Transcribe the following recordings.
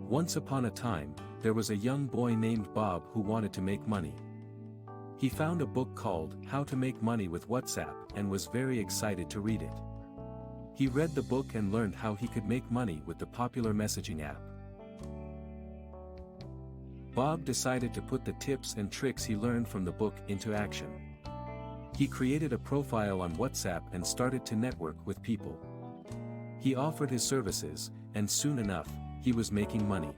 Once upon a time, there was a young boy named Bob who wanted to make money. He found a book called How to Make Money with WhatsApp and was very excited to read it. He read the book and learned how he could make money with the popular messaging app. Bob decided to put the tips and tricks he learned from the book into action. He created a profile on WhatsApp and started to network with people. He offered his services, and soon enough, he was making money.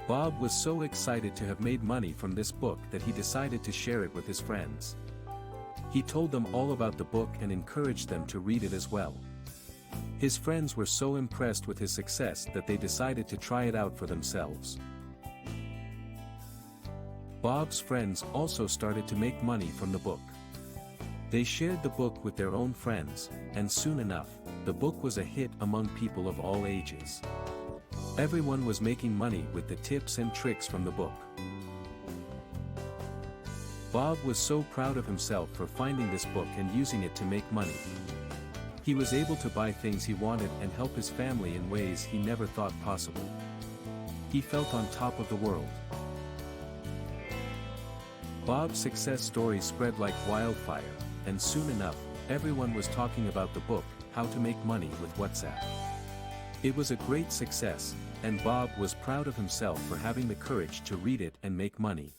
Bob was so excited to have made money from this book that he decided to share it with his friends. He told them all about the book and encouraged them to read it as well. His friends were so impressed with his success that they decided to try it out for themselves. Bob's friends also started to make money from the book. They shared the book with their own friends, and soon enough, the book was a hit among people of all ages. Everyone was making money with the tips and tricks from the book. Bob was so proud of himself for finding this book and using it to make money. He was able to buy things he wanted and help his family in ways he never thought possible. He felt on top of the world. Bob's success story spread like wildfire, and soon enough, everyone was talking about the book, How to Make Money with WhatsApp. It was a great success, and Bob was proud of himself for having the courage to read it and make money.